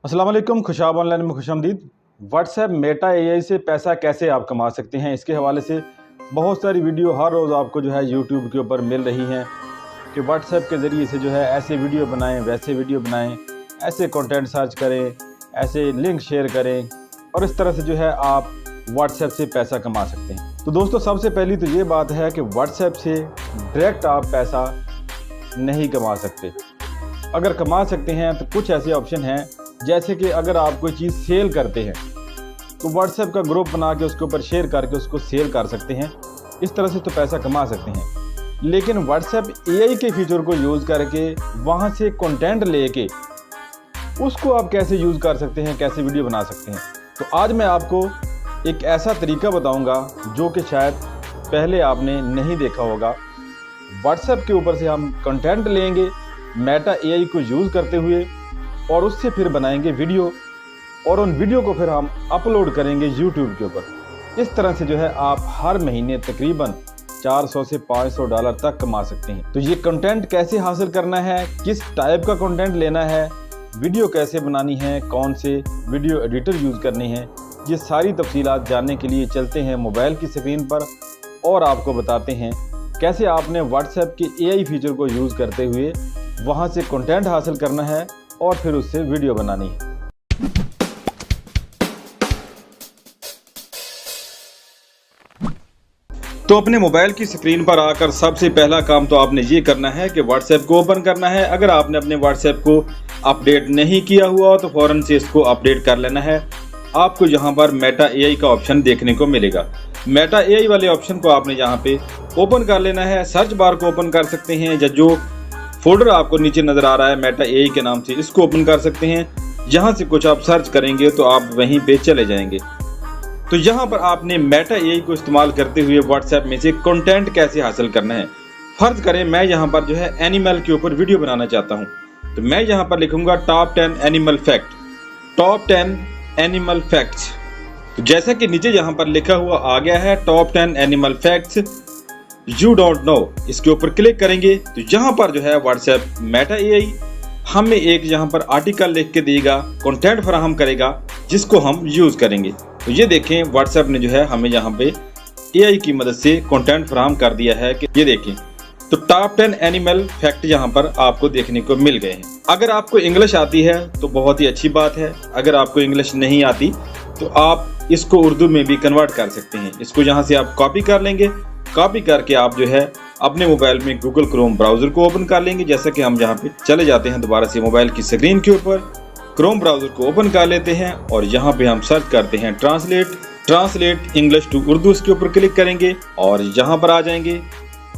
अस्सलाम वालेकुम, खुशाब ऑनलाइन में खुशामदीद। व्हाट्सएप मेटा एआई से पैसा कैसे आप कमा सकते हैं, इसके हवाले से बहुत सारी वीडियो हर रोज़ आपको जो है यूट्यूब के ऊपर मिल रही हैं कि व्हाट्सएप के ज़रिए से जो है ऐसे वीडियो बनाएं, वैसे वीडियो बनाएं, ऐसे कंटेंट सर्च करें, ऐसे लिंक शेयर करें और इस तरह से जो है आप व्हाट्सएप से पैसा कमा सकते हैं। तो दोस्तों, सबसे पहली तो ये बात है कि व्हाट्सएप से डायरेक्ट आप पैसा नहीं कमा सकते। अगर कमा सकते हैं तो कुछ ऐसे ऑप्शन हैं, जैसे कि अगर आप कोई चीज़ सेल करते हैं तो व्हाट्सएप का ग्रुप बना के उसके ऊपर शेयर करके उसको सेल कर सकते हैं। इस तरह से तो पैसा कमा सकते हैं। लेकिन व्हाट्सएप एआई के फीचर को यूज़ करके वहाँ से कंटेंट लेके उसको आप कैसे यूज़ कर सकते हैं, कैसे वीडियो बना सकते हैं। तो आज मैं आपको एक ऐसा तरीका बताऊँगा जो कि शायद पहले आपने नहीं देखा होगा। व्हाट्सएप के ऊपर से हम कंटेंट लेंगे मेटा एआई को यूज़ करते हुए और उससे फिर बनाएंगे वीडियो और उन वीडियो को फिर हम अपलोड करेंगे यूट्यूब के ऊपर। इस तरह से जो है आप हर महीने तकरीबन 400 से $500 तक कमा सकते हैं। तो ये कंटेंट कैसे हासिल करना है, किस टाइप का कंटेंट लेना है, वीडियो कैसे बनानी है, कौन से वीडियो एडिटर यूज़ करने हैं, ये सारी तफसीलात जानने के लिए चलते हैं मोबाइल की स्क्रीन पर और आपको बताते हैं कैसे आपने व्हाट्सएप के एआई फीचर को यूज़ करते हुए वहाँ से कंटेंट हासिल करना है और फिर उससे वीडियो बनानी है। तो अपने मोबाइल की स्क्रीन पर आकर सबसे पहला काम तो आपने ये करना है कि व्हाट्सएप को ओपन करना है। अगर आपने अपने व्हाट्सएप को अपडेट नहीं किया हुआ तो फौरन से इसको अपडेट कर लेना है। आपको यहाँ पर मेटा एआई का ऑप्शन देखने को मिलेगा। मेटा एआई वाले ऑप्शन को आपने यहाँ पे ओपन कर लेना है। सर्च बार को ओपन कर सकते हैं, या जो फोल्डर आपको नीचे नजर आ रहा है मेटा एआई के नाम से, इसको ओपन कर सकते हैं। जहां से कुछ आप सर्च करेंगे तो आप वहीं पे चले जाएंगे। तो यहां पर आपने मेटा एआई को इस्तेमाल करते हुए व्हाट्सएप में से कंटेंट कैसे हासिल करना है। फर्ज करें मैं यहां पर जो है एनिमल के ऊपर वीडियो बनाना चाहता हूं, तो मैं यहां पर लिखूंगा top 10 animal fact, top 10 animal facts. तो जैसा कि नीचे यहां पर लिखा हुआ आ गया है top 10 animal facts you don't know, इसके ऊपर क्लिक करेंगे तो यहाँ पर जो है व्हाट्सएप मेटा एआई हमें एक यहाँ पर आर्टिकल लिख के देगा, कंटेंट फराहम करेगा जिसको हम यूज करेंगे। तो ये देखें व्हाट्सएप ने जो है हमें यहाँ पे एआई की मदद से कंटेंट फराहम कर दिया है कि ये देखें। तो टॉप 10 एनिमल फैक्ट यहाँ पर आपको देखने को मिल गए हैं। अगर आपको इंग्लिश आती है तो बहुत ही अच्छी बात है। अगर आपको इंग्लिश नहीं आती तो आप इसको उर्दू में भी कन्वर्ट कर सकते हैं। इसको यहाँ से आप कॉपी कर लेंगे। कॉपी करके आप जो है अपने मोबाइल में गूगल क्रोम ब्राउजर को ओपन कर लेंगे। जैसा कि हम यहाँ पे चले जाते हैं दोबारा से मोबाइल की स्क्रीन के ऊपर, क्रोम ब्राउजर को ओपन कर लेते हैं और यहाँ पे हम सर्च करते हैं ट्रांसलेट इंग्लिश टू उर्दू। इसके ऊपर क्लिक करेंगे और यहाँ पर आ जाएंगे।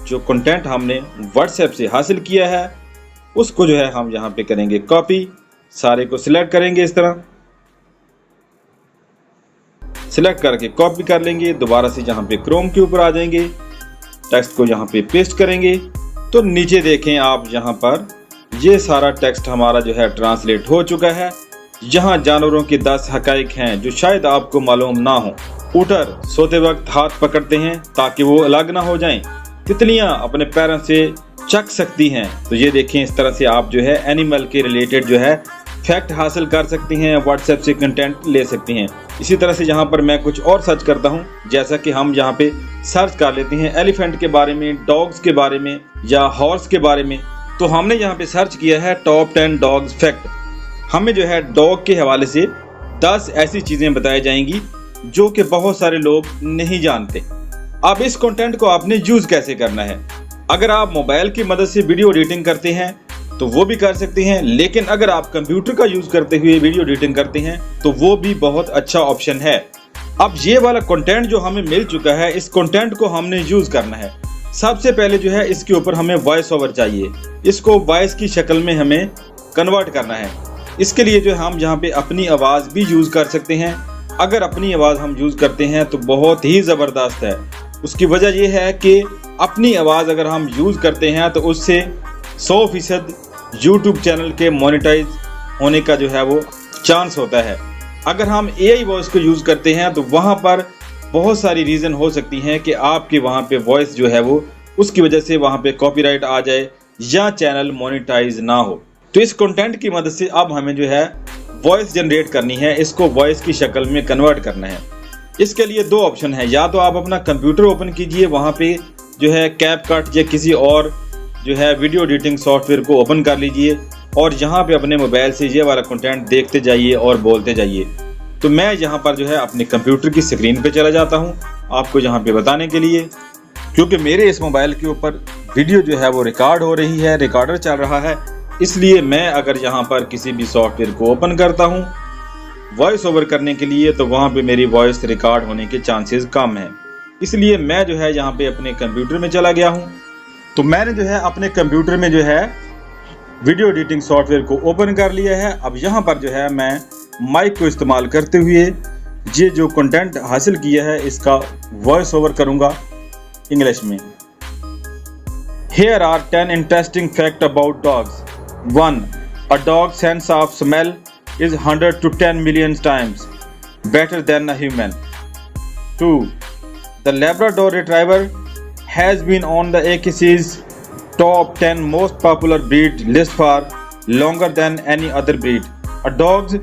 जो कंटेंट हमने व्हाट्सएप से हासिल किया है उसको जो है हम यहाँ पे करेंगे कॉपी, सारे को सिलेक्ट करेंगे, इस तरह सिलेक्ट करके कॉपी कर लेंगे। दोबारा से यहाँ पे क्रोम के ऊपर आ जाएंगे, टेक्स्ट को यहाँ पे पेस्ट करेंगे। तो नीचे देखें आप, यहाँ पर ये सारा टेक्स्ट हमारा जो है ट्रांसलेट हो चुका है। यहाँ जानवरों के 10 हकाइक हैं जो शायद आपको मालूम ना हो। ऊँट सोते वक्त हाथ पकड़ते हैं ताकि वो अलग ना हो जाएं। तितलियां अपने पैरों से चक सकती हैं। तो ये देखें, इस तरह से आप जो है एनिमल के रिलेटेड जो है फैक्ट हासिल कर सकती हैं, व्हाट्सएप से कंटेंट ले सकती हैं। इसी तरह से यहाँ पर मैं कुछ और सर्च करता हूँ, जैसा कि हम यहाँ पे सर्च कर लेते हैं एलिफेंट के बारे में, डॉग्स के बारे में या हॉर्स के बारे में। तो हमने यहाँ पे सर्च किया है टॉप 10 डॉग्स फैक्ट। हमें जो है डॉग के हवाले से 10 ऐसी चीज़ें बताई जाएंगी जो कि बहुत सारे लोग नहीं जानते। अब इस कंटेंट को आपने यूज़ कैसे करना है। अगर आप मोबाइल की मदद से वीडियो एडिटिंग करते हैं तो वो भी कर सकते हैं, लेकिन अगर आप कंप्यूटर का यूज करते हुए वीडियो एडिटिंग करते हैं तो वो भी बहुत अच्छा ऑप्शन है। अब ये वाला कंटेंट जो हमें मिल चुका है, इस कंटेंट को हमने यूज करना है। सबसे पहले जो है इसके ऊपर हमें वॉइस ओवर चाहिए। इसको वॉइस की शक्ल में हमें कन्वर्ट करना है। इसके लिए जो हम यहाँ पे अपनी आवाज़ भी यूज कर सकते हैं। अगर अपनी आवाज़ हम यूज करते हैं तो बहुत ही ज़बरदस्त है। उसकी वजह यह है कि अपनी आवाज़ अगर हम यूज करते हैं तो उससे 100% यूट्यूब चैनल के मोनेटाइज होने का जो है वो चांस होता है। अगर हम एआई वॉइस को यूज़ करते हैं तो वहाँ पर बहुत सारी रीज़न हो सकती हैं कि आपके वहाँ पे वॉइस जो है वो उसकी वजह से वहाँ पे कॉपीराइट आ जाए या चैनल मोनेटाइज ना हो। तो इस कंटेंट की मदद से अब हमें जो है वॉइस जनरेट करनी है, इसको वॉइस की शक्ल में कन्वर्ट करना है। इसके लिए दो ऑप्शन है, या तो आप अपना कंप्यूटर ओपन कीजिए, वहाँ पे जो है कैपकट या किसी और जो है वीडियो एडिटिंग सॉफ्टवेयर को ओपन कर लीजिए और यहाँ पे अपने मोबाइल से ये वाला कंटेंट देखते जाइए और बोलते जाइए। तो मैं यहाँ पर जो है अपने कंप्यूटर की स्क्रीन पे चला जाता हूँ आपको यहाँ पे बताने के लिए, क्योंकि मेरे इस मोबाइल के ऊपर वीडियो जो है वो रिकॉर्ड हो रही है, रिकॉर्डर चल रहा है। इसलिए मैं अगर यहाँ पर किसी भी सॉफ्टवेयर को ओपन करता हूँ वॉइस ओवर करने के लिए, तो वहाँ पे मेरी वॉइस रिकॉर्ड होने के चांसेस कम हैं। इसलिए मैं जो है यहाँ पे अपने कंप्यूटर में चला गया हूँ। तो मैंने जो है अपने कंप्यूटर में जो है वीडियो एडिटिंग सॉफ्टवेयर को ओपन कर लिया है। अब यहाँ पर जो है मैं माइक को इस्तेमाल करते हुए ये जो कंटेंट हासिल किया है इसका वॉइस ओवर करूँगा इंग्लिश में। Here are 10 interesting facts about dogs. 1. A dog's sense of smell is 100 to 10 million times better than a human. 2. The Labrador Retriever has been on the AKC's top 10 most popular breed list for longer than any other breed. A dog's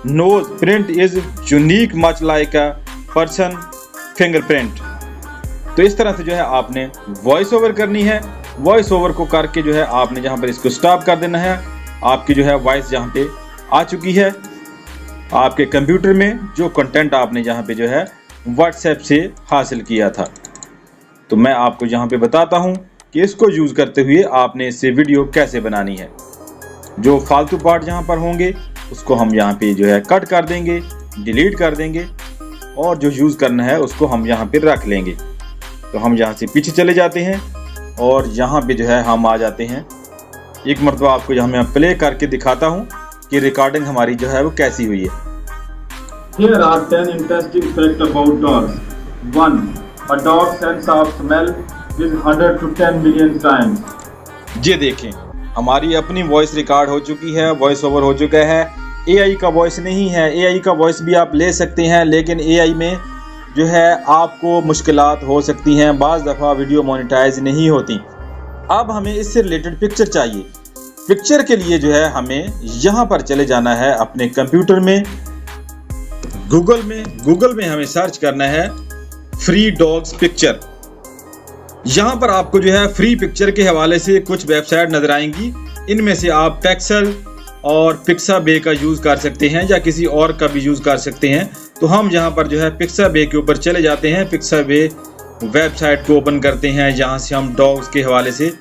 nose print is unique, much like a person fingerprint. तो इस तरह से जो है आपने voice over करनी है। Voice over को करके जो है आपने जहाँ पर इसको स्टॉप कर देना है। आपकी जो है वॉइस जहाँ पे आ चुकी है आपके कंप्यूटर में, जो कंटेंट आपने जहाँ पे जो है व्हाट्सएप से हासिल किया था। तो मैं आपको यहाँ पे बताता हूँ कि इसको यूज़ करते हुए आपने इससे वीडियो कैसे बनानी है। जो फालतू पार्ट जहाँ पर होंगे उसको हम यहाँ पे जो है कट कर देंगे, डिलीट कर देंगे और जो यूज़ करना है उसको हम यहाँ पे रख लेंगे। तो हम यहाँ से पीछे चले जाते हैं और यहाँ पे जो है हम आ जाते हैं। एक मरतबा आपको यहाँ मैं प्ले करके दिखाता हूँ कि रिकॉर्डिंग हमारी जो है वो कैसी हुई है। Here are 10 interesting facts about dogs. 1. A dog's sense of smell is 100 to 10 million times. ये देखें हमारी अपनी वॉइस रिकॉर्ड हो चुकी है, वॉइस ओवर हो चुका है। AI का वॉइस नहीं है, AI का वॉइस भी आप ले सकते हैं, लेकिन AI में जो है आपको मुश्किलात हो सकती हैं, बाज़ दफ़ा वीडियो मोनेटाइज नहीं होती। अब हमें इससे रिलेटेड पिक्चर चाहिए। पिक्चर के लिए जो है हमें यहाँ पर चले जाना है अपने कंप्यूटर में, गूगल में हमें सर्च करना है फ्री डॉग्स पिक्चर। यहाँ पर आपको जो है फ्री पिक्चर के हवाले से कुछ वेबसाइट नज़र आएंगी। इनमें से आप पेक्सल और पिक्साबे का यूज़ कर सकते हैं या किसी और का भी यूज़ कर सकते हैं। तो हम यहाँ पर जो है पिक्साबे के ऊपर चले जाते हैं। पिक्साबे वेबसाइट को ओपन करते हैं, जहाँ से हम डॉग्स के हवाले से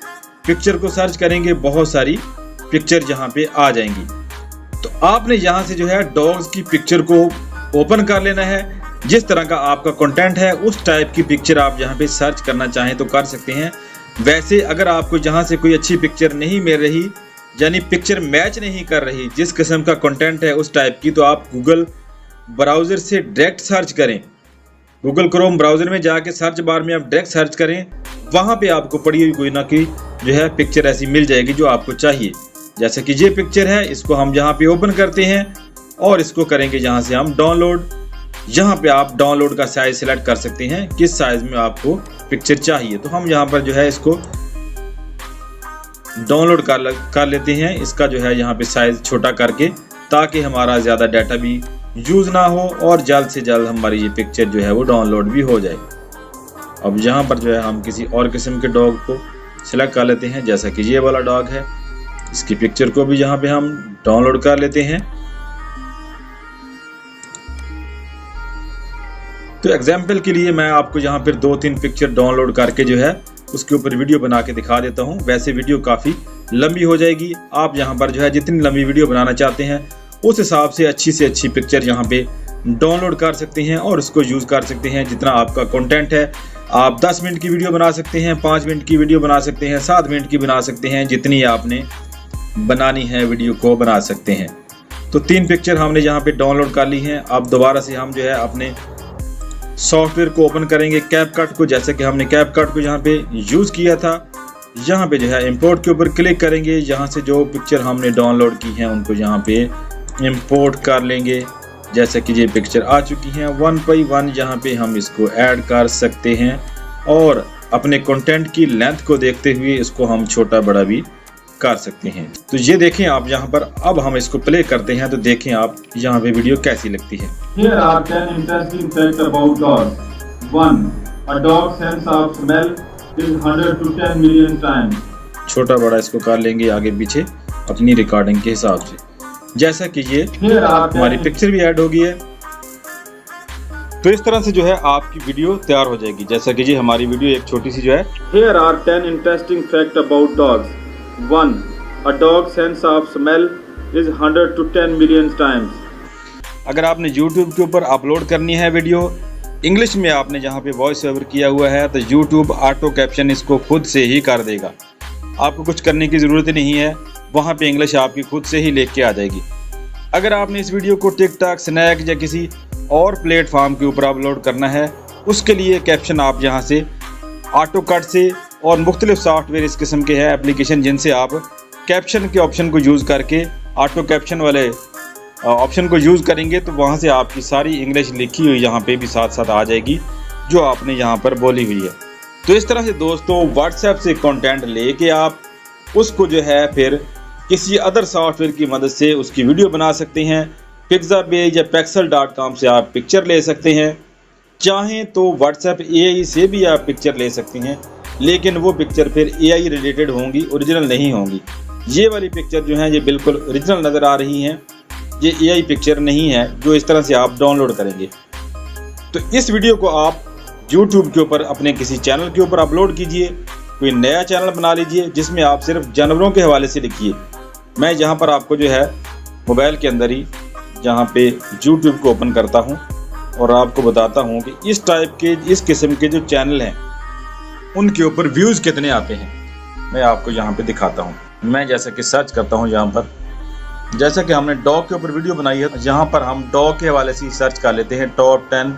पिक्चर को सर्च करेंगे। बहुत सारी पिक्चर यहाँ पे आ जाएंगी। तो आपने यहाँ से जो है डॉग्स की पिक्चर को ओपन कर लेना है। जिस तरह का आपका कंटेंट है उस टाइप की पिक्चर आप यहाँ पे सर्च करना चाहें तो कर सकते हैं। वैसे अगर आपको जहाँ से कोई अच्छी पिक्चर नहीं मिल रही, यानी पिक्चर मैच नहीं कर रही जिस किस्म का कंटेंट है उस टाइप की, तो आप गूगल ब्राउज़र से डायरेक्ट सर्च करें। गूगल क्रोम ब्राउज़र में जाके सर्च बार में आप डायरेक्ट सर्च करें, वहाँ पे आपको पड़ी हुई कोई ना कोई जो है पिक्चर ऐसी मिल जाएगी जो आपको चाहिए। जैसे कि ये पिक्चर है, इसको हम यहाँ पे ओपन करते हैं और इसको करेंगे यहाँ से हम डाउनलोड। यहाँ पे आप डाउनलोड का साइज सिलेक्ट कर सकते हैं किस साइज में आपको पिक्चर चाहिए। तो हम यहाँ पर जो है इसको डाउनलोड कर लेते हैं। इसका जो है यहाँ पे साइज छोटा करके, ताकि हमारा ज़्यादा डाटा भी यूज़ ना हो और जल्द से जल्द हमारी ये पिक्चर जो है वो डाउनलोड भी हो जाए। अब यहाँ पर जो है हम किसी और किस्म के डॉग को सिलेक्ट कर लेते हैं, जैसा कि ये वाला डॉग है। इसकी पिक्चर को भी यहाँ पे हम डाउनलोड कर लेते हैं। तो एग्जाम्पल के लिए मैं आपको यहाँ पर 2-3 पिक्चर डाउनलोड करके जो है उसके ऊपर वीडियो बना के दिखा देता हूँ। वैसे वीडियो काफ़ी लंबी हो जाएगी। आप यहाँ पर जो है जितनी लंबी वीडियो बनाना चाहते हैं उस हिसाब से अच्छी पिक्चर यहाँ पे डाउनलोड कर सकते हैं और उसको यूज़ कर सकते हैं। जितना आपका कंटेंट है, आप 10 मिनट की वीडियो बना सकते हैं, 5 मिनट की वीडियो बना सकते हैं, 7 मिनट की बना सकते हैं। जितनी आपने बनानी है वीडियो को बना सकते हैं। तो 3 पिक्चर हमने यहाँ पे डाउनलोड कर ली हैं। अब दोबारा से हम जो है अपने सॉफ्टवेयर को ओपन करेंगे, कैपकट को, जैसे कि हमने कैपकट को यहाँ पे यूज़ किया था। यहाँ पे जो है इंपोर्ट के ऊपर क्लिक करेंगे। यहाँ से जो पिक्चर हमने डाउनलोड की हैं उनको यहाँ पे इंपोर्ट कर लेंगे। जैसे कि ये पिक्चर आ चुकी हैं 1 by 1, यहाँ पे हम इसको ऐड कर सकते हैं और अपने कंटेंट की लेंथ को देखते हुए इसको हम छोटा बड़ा भी कर सकते हैं। तो ये देखें आप यहाँ पर, अब हम इसको प्ले करते हैं तो देखें आप यहाँ पे वीडियो कैसी लगती है। Here are 10 interesting facts about dogs. 1. A dog's sense of smell is 100 to 10 million times. छोटा बड़ा इसको कर लेंगे आगे पीछे अपनी रिकॉर्डिंग के हिसाब से। जैसा कि ये हमारी पिक्चर भी ऐड होगी है, तो इस तरह से जो है आपकी वीडियो तैयार हो जाएगी। जैसा कि जी हमारी वीडियो एक छोटी सी जो है। Here are 10 interesting facts about dogs. 1. A dog's sense of smell is 100 to 10 million times. अगर आपने YouTube के ऊपर अपलोड करनी है वीडियो इंग्लिश में, आपने जहाँ पे वॉइस ओवर किया हुआ है, तो YouTube ऑटो कैप्शन इसको खुद से ही कर देगा। आपको कुछ करने की ज़रूरत नहीं है, वहाँ पे इंग्लिश आपकी खुद से ही लेके आ जाएगी। अगर आपने इस वीडियो को टिकटॉक, स्नैक या किसी और प्लेटफॉर्म के ऊपर अपलोड करना है, उसके लिए कैप्शन आप यहाँ से ऑटो कट से और मुख्तलिफ सॉफ्टवेयर इस किस्म के हैं एप्लीकेशन, जिनसे आप कैप्शन के ऑप्शन को यूज़ करके ऑटो कैप्शन वाले ऑप्शन को यूज़ करेंगे तो वहाँ से आपकी सारी इंग्लिश लिखी हुई यहाँ पे भी साथ साथ आ जाएगी जो आपने यहाँ पर बोली हुई है। तो इस तरह से दोस्तों व्हाट्सएप से कंटेंट लेके आप उसको जो है फिर किसी अदर सॉफ्टवेयर की मदद से उसकी वीडियो बना सकते हैं। पिक्साबेज या pexel.com से आप पिक्चर ले सकते हैं। चाहें तो व्हाट्सएप AI से भी आप पिक्चर ले सकते हैं, लेकिन वो पिक्चर फिर AI रिलेटेड होंगी, ओरिजिनल नहीं होंगी। ये वाली पिक्चर जो है ये बिल्कुल ओरिजिनल नज़र आ रही हैं, ये AI पिक्चर नहीं है जो इस तरह से आप डाउनलोड करेंगे। तो इस वीडियो को आप YouTube के ऊपर अपने किसी चैनल के ऊपर अपलोड कीजिए, कोई नया चैनल बना लीजिए जिसमें आप सिर्फ जानवरों के हवाले से लिखिए। मैं यहाँ पर आपको जो है मोबाइल के अंदर ही जहाँ पे YouTube को ओपन करता हूँ और आपको बताता हूँ कि इस टाइप के, इस किस्म के जो चैनल हैं उनके ऊपर व्यूज़ कितने आते हैं। मैं आपको यहाँ पे दिखाता हूँ। मैं जैसा कि सर्च करता हूँ यहाँ पर, जैसा कि हमने डॉग के ऊपर वीडियो बनाई है, यहाँ पर हम डॉग के हवाले से सर्च कर लेते हैं टॉप 10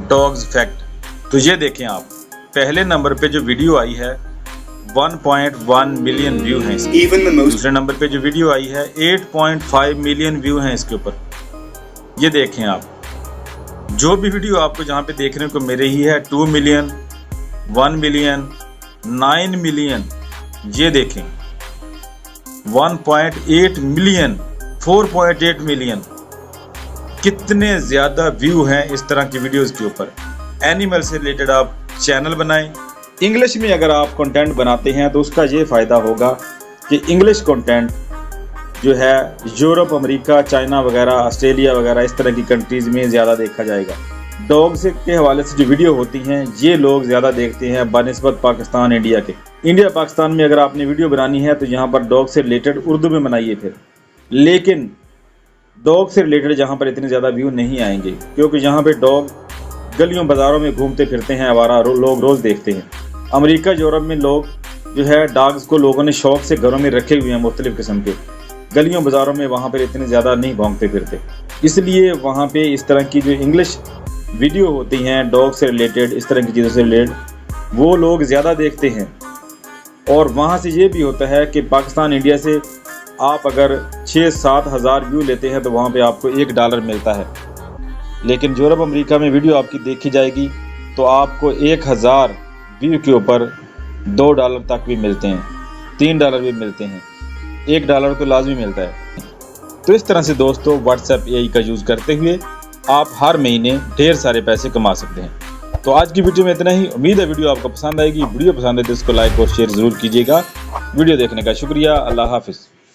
डॉग्स फैक्ट। तो ये देखें आप, पहले नंबर पे जो वीडियो आई है 1.1 मिलियन व्यू हैं इसके। दूसरे नंबर पे जो वीडियो आई है 8.5 मिलियन व्यू हैं इसके ऊपर। ये देखें आप, जो भी वीडियो आपको जहाँ पे देखने को मिल रही है 2 मिलियन, 1 मिलियन, 9 मिलियन, ये देखें 1.8 मिलियन, 4.8 मिलियन, कितने ज़्यादा व्यू हैं इस तरह की वीडियोस के ऊपर। एनिमल से रिलेटेड आप चैनल बनाएं। इंग्लिश में अगर आप कंटेंट बनाते हैं तो उसका ये फ़ायदा होगा कि इंग्लिश कंटेंट जो है यूरोप, अमेरिका, चाइना वगैरह, ऑस्ट्रेलिया वगैरह इस तरह की कंट्रीज़ में ज़्यादा देखा जाएगा। डॉग्स के हवाले से जो वीडियो होती हैं ये लोग ज़्यादा देखते हैं बनिस्बत पाकिस्तान, इंडिया के। इंडिया पाकिस्तान में अगर आपने वीडियो बनानी है तो यहाँ पर डॉग से रिलेटेड उर्दू में बनाइए फिर, लेकिन डॉग से रिलेटेड जहाँ पर इतने ज़्यादा व्यू नहीं आएंगे, क्योंकि यहाँ पे डॉग गलियों बाज़ारों में घूमते फिरते हैं, आवारा लोग रोज़ देखते हैं। अमेरिका, यूरोप में लोग जो है डॉग्स को लोगों ने शौक़ से घरों में रखे हुए हैं मुख्तलिफ़ किस्म के। गलियों बाज़ारों में वहाँ पर इतने ज़्यादा नहीं भौंकते फिरते, इसलिए वहाँ पे इस तरह की जो इंग्लिश वीडियो होती हैं डॉग से रिलेटेड, इस तरह की चीज़ों से रिलेटेड, वो लोग ज़्यादा देखते हैं। और वहाँ से ये भी होता है कि पाकिस्तान, इंडिया से आप अगर 6-7 हज़ार व्यू लेते हैं तो वहाँ पे आपको $1 मिलता है, लेकिन यूरोप, अमेरिका में वीडियो आपकी देखी जाएगी तो आपको 1000 व्यू के ऊपर $2 तक भी मिलते हैं, $3 भी मिलते हैं, $1 तो लाजमी मिलता है। तो इस तरह से दोस्तों व्हाट्सएप AI का यूज़ करते हुए आप हर महीने ढेर सारे पैसे कमा सकते हैं। तो आज की वीडियो में इतना ही। उम्मीद है वीडियो आपको पसंद आएगी। वीडियो पसंद है तो इसको लाइक और शेयर ज़रूर कीजिएगा। वीडियो देखने का शुक्रिया। अल्लाह हाफिज़।